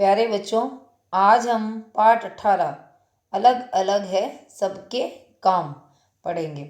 प्यारे बच्चों, आज हम पाठ 18 अलग अलग है सबके काम पढ़ेंगे।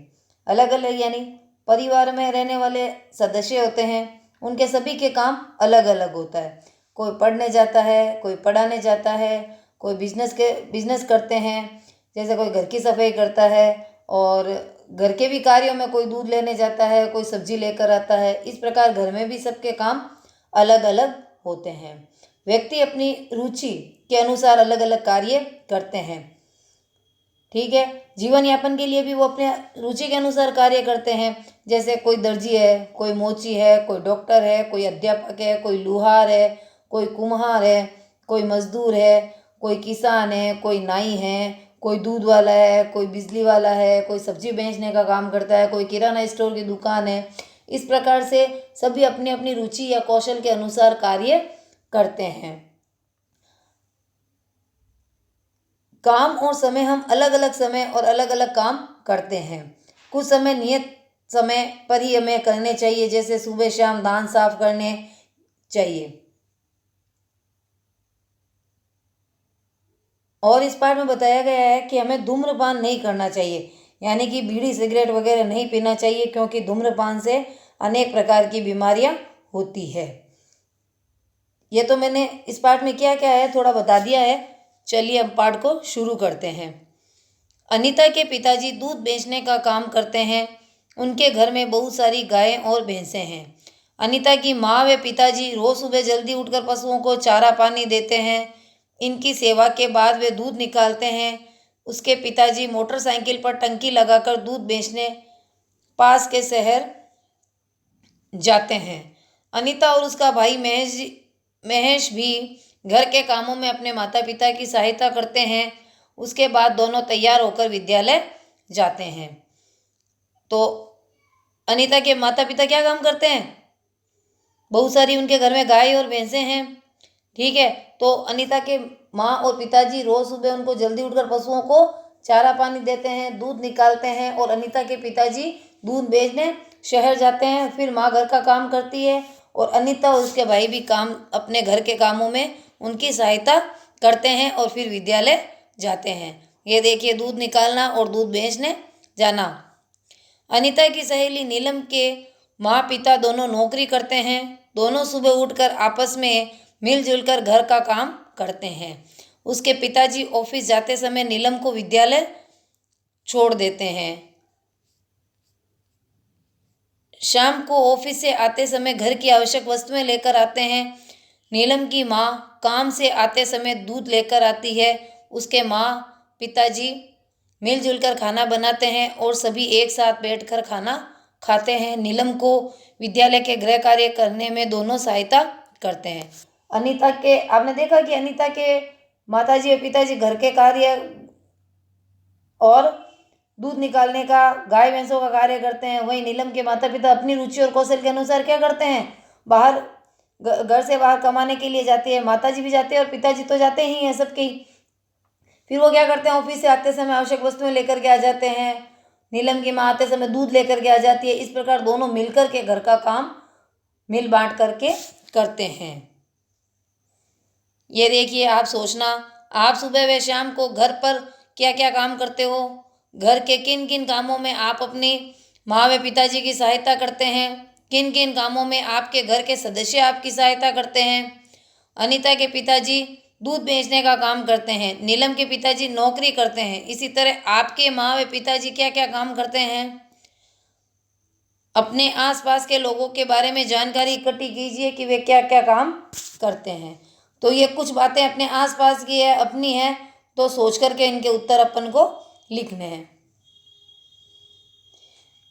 अलग अलग यानी परिवार में रहने वाले सदस्य होते हैं, उनके सभी के काम अलग अलग होता है। कोई पढ़ने जाता है, कोई पढ़ाने जाता है, कोई बिजनेस करते हैं, जैसे कोई घर की सफाई करता है और घर के भी कार्यों में कोई दूध लेने जाता है, कोई सब्जी लेकर आता है। इस प्रकार घर में भी सबके काम अलग अलग होते हैं। व्यक्ति अपनी रुचि के अनुसार अलग अलग कार्य करते हैं। ठीक है, जीवन यापन के लिए भी वो अपने रुचि के अनुसार कार्य करते हैं। जैसे कोई दर्जी है, कोई मोची है, कोई डॉक्टर है, कोई अध्यापक है, कोई लुहार है, कोई कुम्हार है, कोई मजदूर है, कोई किसान है, कोई नाई है, कोई दूध वाला है, कोई बिजली वाला है, कोई सब्जी बेचने का काम करता है, कोई किराना स्टोर की दुकान है। इस प्रकार से सभी अपनी अपनी रुचि या कौशल के अनुसार कार्य करते हैं। काम और समय, हम अलग अलग समय और अलग अलग काम करते हैं। कुछ समय नियत समय पर ही हमें करने चाहिए, जैसे सुबह शाम दांत साफ करने चाहिए। और इस पाठ में बताया गया है कि हमें धूम्रपान नहीं करना चाहिए, यानी कि बीड़ी सिगरेट वगैरह नहीं पीना चाहिए, क्योंकि धूम्रपान से अनेक प्रकार की बीमारियां होती है। ये तो मैंने इस पाठ में क्या क्या है थोड़ा बता दिया है। चलिए अब पाठ को शुरू करते हैं। अनीता के पिताजी दूध बेचने का काम करते हैं। उनके घर में बहुत सारी गायें और भैंसें हैं। अनीता की माँ व पिताजी रोज सुबह जल्दी उठकर पशुओं को चारा पानी देते हैं। इनकी सेवा के बाद वे दूध निकालते हैं। उसके पिताजी मोटरसाइकिल पर टंकी लगाकर दूध बेचने पास के शहर जाते हैं। अनीता और उसका भाई महेश भी घर के कामों में अपने माता पिता की सहायता करते हैं। उसके बाद दोनों तैयार होकर विद्यालय जाते हैं। तो अनीता के माता पिता क्या काम करते हैं? बहुत सारी उनके घर में गाय और भैंसें हैं। ठीक है, तो अनीता के माँ और पिताजी रोज सुबह उनको जल्दी उठकर पशुओं को चारा पानी देते हैं, दूध निकालते हैं और अनीता के पिताजी दूध बेचने शहर जाते हैं। फिर माँ घर का काम करती है और अनीता और उसके भाई भी काम अपने घर के कामों में उनकी सहायता करते हैं और फिर विद्यालय जाते हैं। ये देखिए, दूध निकालना और दूध बेचने जाना। अनीता की सहेली नीलम के माँ पिता दोनों नौकरी करते हैं। दोनों सुबह उठकर आपस में मिलजुल कर घर का काम करते हैं। उसके पिताजी ऑफिस जाते समय नीलम को विद्यालय छोड़ देते हैं। शाम को ऑफिस से आते समय घर की आवश्यक वस्तुएं लेकर आते हैं। नीलम की माँ काम से आते समय दूध लेकर आती है। उसके माँ पिताजी मिलजुल कर खाना बनाते हैं और सभी एक साथ बैठकर खाना खाते हैं। नीलम को विद्यालय के गृह कार्य करने में दोनों सहायता करते हैं। अनीता के, आपने देखा कि अनीता के माताजी और पिताजी घर के कार्य और दूध निकालने का, गाय भैंसों का कार्य करते हैं। वहीं नीलम के माता पिता अपनी रुचि और कौशल के अनुसार क्या करते हैं? बाहर घर से बाहर कमाने के लिए जाते हैं। माताजी भी जाते हैं और पिताजी तो जाते ही हैं सबके ही। फिर वो क्या करते हैं? ऑफिस से आते समय आवश्यक वस्तुएं लेकर के आ जाते हैं। नीलम की माँ आते समय दूध लेकर के आ जाती है। इस प्रकार दोनों मिलकर के घर का काम मिल बांट करके करते हैं। ये देखिए, आप सोचना, आप सुबह व शाम को घर पर क्या क्या काम करते हो? घर के किन किन कामों में आप अपनी माँ व पिताजी की सहायता करते हैं? किन किन कामों में आपके घर के सदस्य आपकी सहायता करते हैं? अनीता के पिताजी दूध बेचने का काम करते हैं। नीलम के पिताजी नौकरी करते हैं। इसी तरह आपके माँ व पिताजी क्या क्या काम करते हैं? अपने आसपास के लोगों के बारे में जानकारी इकट्ठी कीजिए कि वे क्या क्या काम करते हैं। तो ये कुछ बातें अपने आसपास की है, अपनी है, तो सोच करके इनके उत्तर अपन को लिखने हैं।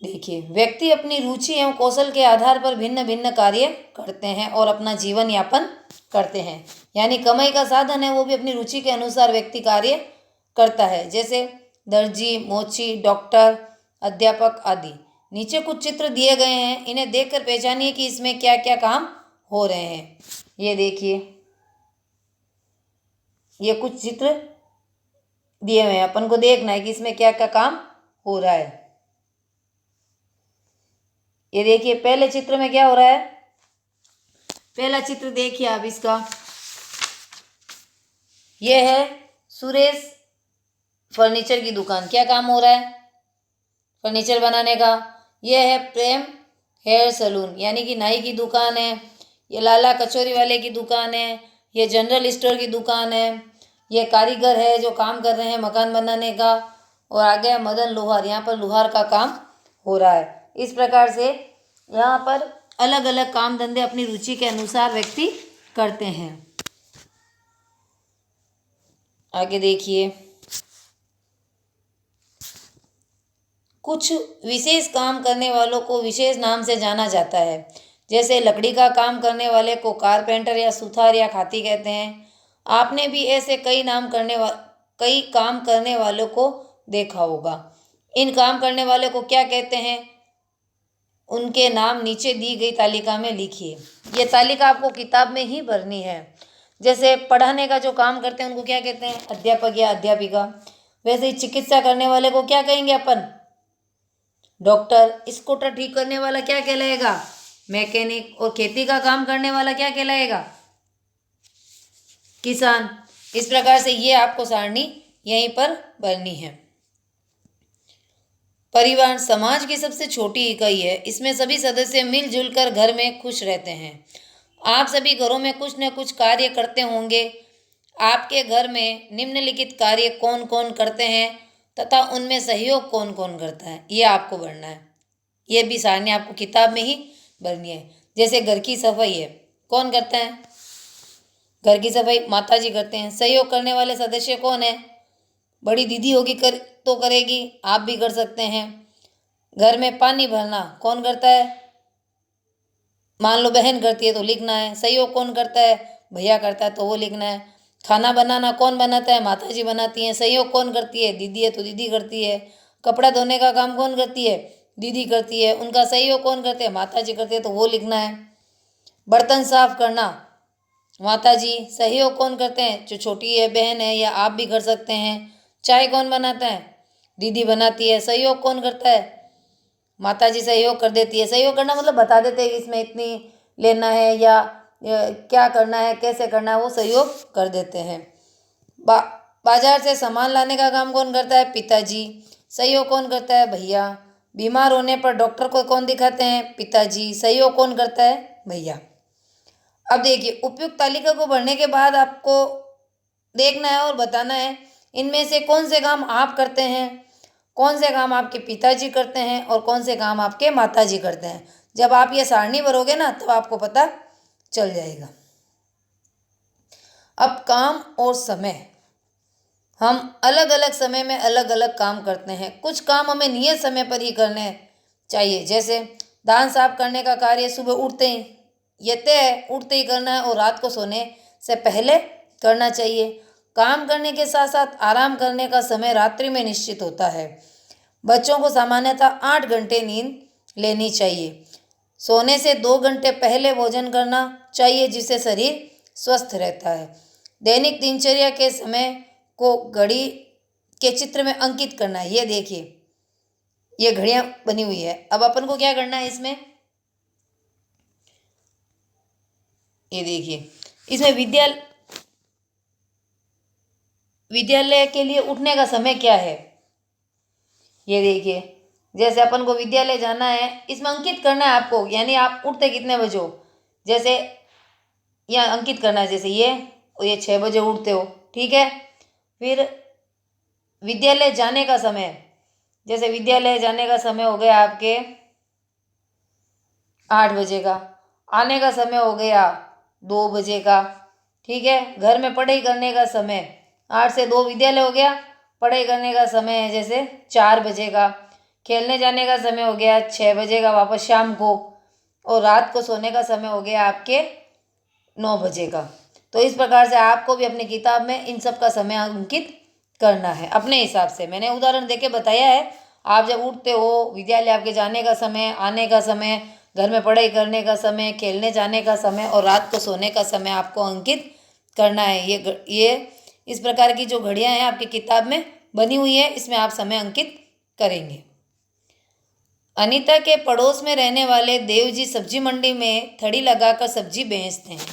देखिए, व्यक्ति अपनी रुचि एवं कौशल के आधार पर भिन्न भिन्न कार्य करते हैं और अपना जीवन यापन करते हैं। यानी कमाई का साधन है वो भी अपनी रुचि के अनुसार व्यक्ति कार्य करता है, जैसे दर्जी, मोची, डॉक्टर, अध्यापक आदि। नीचे कुछ चित्र दिए गए हैं, इन्हें देखकर पहचानिए कि इसमें क्या क्या काम हो रहे हैं। ये देखिए, ये कुछ चित्र दिए हुए हैं, अपन को देखना है कि इसमें क्या क्या काम हो रहा है। ये देखिए, पहले चित्र में क्या हो रहा है? पहला चित्र देखिए आप इसका। ये है सुरेश फर्नीचर की दुकान। क्या काम हो रहा है? फर्नीचर बनाने का। ये है प्रेम हेयर सलून, यानी कि नाई की दुकान है। ये लाला कचौरी वाले की दुकान है। ये जनरल स्टोर की दुकान है। ये कारीगर है जो काम कर रहे हैं मकान बनाने का। और आगे है मदन लोहार, यहाँ पर लोहार का काम हो रहा है। इस प्रकार से यहाँ पर अलग अलग काम धंधे अपनी रुचि के अनुसार व्यक्ति करते हैं। आगे देखिए, कुछ विशेष काम करने वालों को विशेष नाम से जाना जाता है। जैसे लकड़ी का काम करने वाले को कारपेंटर या सुथार या खाती कहते हैं। आपने भी ऐसे कई काम करने वालों को देखा होगा। इन काम करने वाले को क्या कहते हैं, उनके नाम नीचे दी गई तालिका में लिखिए। ये तालिका आपको किताब में ही भरनी है। जैसे पढ़ाने का जो काम करते हैं उनको क्या कहते हैं, अध्यापक या अध्यापिका। वैसे ही चिकित्सा करने वाले को क्या कहेंगे अपन, डॉक्टर। स्कूटर ठीक करने वाला क्या कहलाएगा, मैकेनिक। और खेती का काम करने वाला क्या कहलाएगा, किसान। इस प्रकार से ये आपको सारणी यहीं पर भरनी है। परिवार समाज की सबसे छोटी इकाई है। इसमें सभी सदस्य मिलजुल कर घर में खुश रहते हैं। आप सभी घरों में कुछ न कुछ कार्य करते होंगे। आपके घर में निम्नलिखित कार्य कौन कौन करते हैं तथा उनमें सहयोग कौन कौन करता है, ये आपको भरना है। ये भी सारणी आपको किताब में ही भरनी है। जैसे घर की सफाई है, कौन करता है, घर की सफाई माता जी करते हैं। सहयोग करने वाले सदस्य कौन है, बड़ी दीदी होगी तो करेगी, आप भी कर सकते हैं। घर में पानी भरना कौन करता है, मान लो बहन करती है तो लिखना है। सहयोग कौन करता है, भैया करता है तो वो लिखना है। खाना बनाना कौन बनाता है, माता जी बनाती हैं। सहयोग कौन करती है, दीदी है तो दीदी करती है। कपड़ा धोने का काम कौन करती है, दीदी करती है। उनका सहयोग कौन करते हैं, माता जी करती है तो वो लिखना है। बर्तन साफ करना माता जी, सहयोग कौन करते हैं, जो छोटी है बहन है या आप भी कर सकते हैं। चाय कौन बनाता है, दीदी बनाती है। सहयोग कौन करता है, माता जी सहयोग कर देती है। सहयोग करना मतलब बता देते हैं कि इसमें इतनी लेना है या क्या करना है, कैसे करना है, वो सहयोग कर देते हैं। बाजार से सामान लाने का काम कौन करता है, पिताजी। सहयोग कौन करता है, भैया। बीमार होने पर डॉक्टर को कौन दिखाते हैं, पिताजी। सहयोग कौन करता है, भैया। अब देखिए, उपयुक्त तालिका को भरने के बाद आपको देखना है और बताना है इनमें से कौन से काम आप करते हैं, कौन से काम आपके पिताजी करते हैं और कौन से काम आपके माताजी करते हैं। जब आप ये सारणी भरोगे ना तब आपको पता चल जाएगा। अब काम और समय, हम अलग अलग समय में अलग अलग काम करते हैं। कुछ काम हमें नियत समय पर ही करने चाहिए। जैसे दांत साफ करने का कार्य सुबह उठते ही, ये तय है, उठते ही करना है और रात को सोने से पहले करना चाहिए। काम करने के साथ साथ आराम करने का समय रात्रि में निश्चित होता है। बच्चों को सामान्यतः 8 घंटे नींद लेनी चाहिए। सोने से 2 घंटे पहले भोजन करना चाहिए, जिससे शरीर स्वस्थ रहता है। दैनिक दिनचर्या के समय को घड़ी के चित्र में अंकित करना है। ये देखिए, ये घड़ियां बनी हुई है। अब अपन को क्या करना है इसमें, ये देखिए, इसमें विद्यालय के लिए उठने का समय क्या है। ये देखिए, जैसे अपन को विद्यालय जाना है, इसमें अंकित करना है आपको, यानी आप उठते कितने बजे हो। जैसे यहाँ अंकित करना है, जैसे ये 6 बजे उठते हो, ठीक है। फिर विद्यालय जाने का समय, जैसे विद्यालय जाने का समय हो गया आपके 8 बजे का। आने का समय हो गया 2 बजे का, ठीक है। घर में पढ़ाई करने का समय 8 से 2 विद्यालय हो गया। पढ़ाई करने का समय है जैसे 4 बजे का। खेलने जाने का समय हो गया 6 बजे का वापस शाम को। और रात को सोने का समय हो गया आपके 9 बजे का। तो इस प्रकार से आपको भी अपनी किताब में इन सब का समय अंकित करना है अपने हिसाब से। मैंने उदाहरण देके बताया है। आप जब उठते हो, विद्यालय आपके जाने का समय, आने का समय, घर में पढ़ाई करने का समय, खेलने जाने का समय और रात को सोने का समय आपको अंकित करना है। ये इस प्रकार की जो घड़ियां हैं आपकी किताब में बनी हुई है, इसमें आप समय अंकित करेंगे। अनीता के पड़ोस में रहने वाले देव जी सब्जी मंडी में थड़ी लगाकर सब्जी बेचते हैं।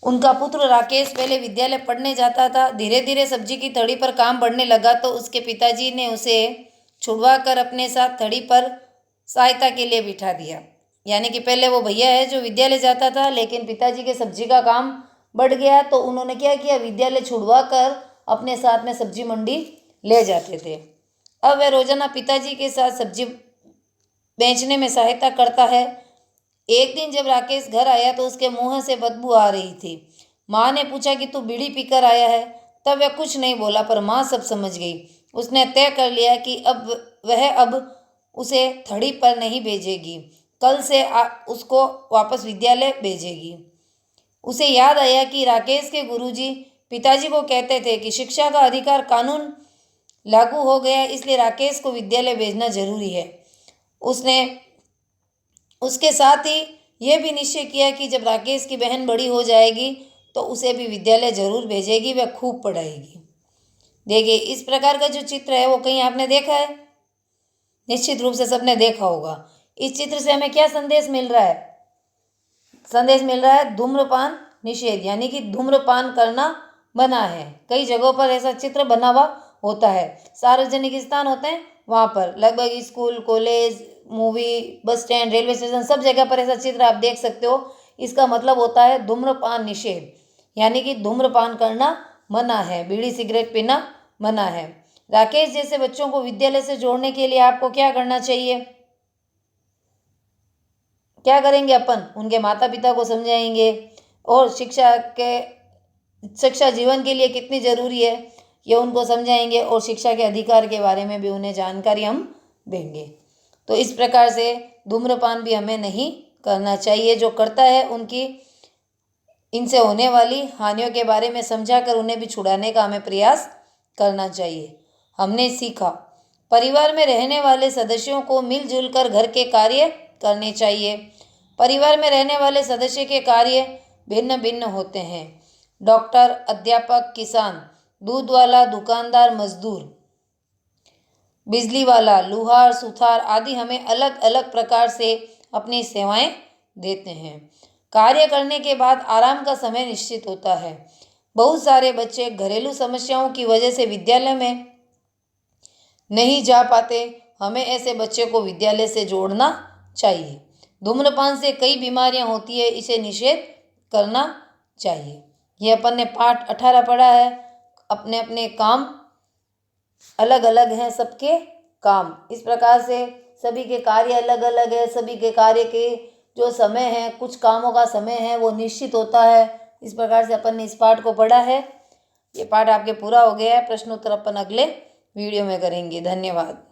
उनका पुत्र राकेश पहले विद्यालय पढ़ने जाता था। धीरे धीरे सब्जी की थड़ी पर काम बढ़ने लगा तो उसके पिताजी ने उसे छुड़वा कर अपने साथ थड़ी पर सहायता के लिए बिठा दिया। यानी कि पहले वो भैया है जो विद्यालय जाता था, लेकिन पिताजी के सब्जी का काम बढ़ गया तो उन्होंने क्या किया, विद्यालय छुड़वा कर अपने साथ में सब्जी मंडी ले जाते थे। अब वह रोजाना पिताजी के साथ सब्जी बेचने में सहायता करता है। एक दिन जब राकेश घर आया तो उसके मुंह से बदबू आ रही थी। माँ ने पूछा कि तू बीड़ी पीकर आया है। तब वह कुछ नहीं बोला, पर माँ सब समझ गई। उसने तय कर लिया कि अब उसे थड़ी पर नहीं भेजेगी, कल से उसको वापस विद्यालय भेजेगी। उसे याद आया कि राकेश के गुरुजी पिताजी को कहते थे कि शिक्षा का अधिकार कानून लागू हो गया, इसलिए राकेश को विद्यालय भेजना जरूरी है। उसने उसके साथ ही यह भी निश्चय किया कि जब राकेश की बहन बड़ी हो जाएगी तो उसे भी विद्यालय जरूर भेजेगी, वह खूब पढ़ाएगी। देखिए, इस प्रकार का जो चित्र है वो कहीं आपने देखा है? निश्चित रूप से सबने देखा होगा। इस चित्र से हमें क्या संदेश मिल रहा है? संदेश मिल रहा है धूम्रपान निषेध, यानी कि धूम्रपान करना मना है। कई जगहों पर ऐसा चित्र बना हुआ होता है। सार्वजनिक स्थान होते हैं वहाँ पर, लगभग school, college, movie, bus stand, railway station, सब जगह पर ऐसा चित्र आप देख सकते हो। इसका मतलब होता है धूम्रपान निषेध, यानी कि धूम्रपान करना मना है, बीड़ी सिगरेट पीना मना है। राकेश जैसे बच्चों को विद्यालय से जोड़ने के लिए आपको क्या करना चाहिए? क्या करेंगे अपन? उनके माता पिता को समझाएंगे और शिक्षा जीवन के लिए कितनी ज़रूरी है ये उनको समझाएंगे, और शिक्षा के अधिकार के बारे में भी उन्हें जानकारी हम देंगे। तो इस प्रकार से धूम्रपान भी हमें नहीं करना चाहिए। जो करता है उनकी इनसे होने वाली हानियों के बारे में समझाकर उन्हें भी छुड़ाने का हमें प्रयास करना चाहिए। हमने सीखा, परिवार में रहने वाले सदस्यों को मिलजुल कर घर के कार्य करने चाहिए। परिवार में रहने वाले सदस्य के कार्य भिन्न भिन्न होते हैं। डॉक्टर, अध्यापक, किसान, दूध वाला, दुकानदार, मजदूर, बिजली वाला, लुहार, सुथार आदि हमें अलग अलग प्रकार से अपनी सेवाएं देते हैं। कार्य करने के बाद आराम का समय निश्चित होता है। बहुत सारे बच्चे घरेलू समस्याओं की वजह से विद्यालय में नहीं जा पाते। हमें ऐसे बच्चे को विद्यालय से जोड़ना चाहिए। धूम्रपान से कई बीमारियां होती है, इसे निषेध करना चाहिए। ये अपन ने पाठ 18 पढ़ा है। अपने अपने काम अलग अलग हैं, सबके काम इस प्रकार से सभी के कार्य अलग अलग है। सभी के कार्य के जो समय है, कुछ कामों का समय है वो निश्चित होता है। इस प्रकार से अपन ने इस पाठ को पढ़ा है। ये पाठ आपके पूरा हो गया है। प्रश्नोत्तर अपन अगले वीडियो में करेंगे। धन्यवाद।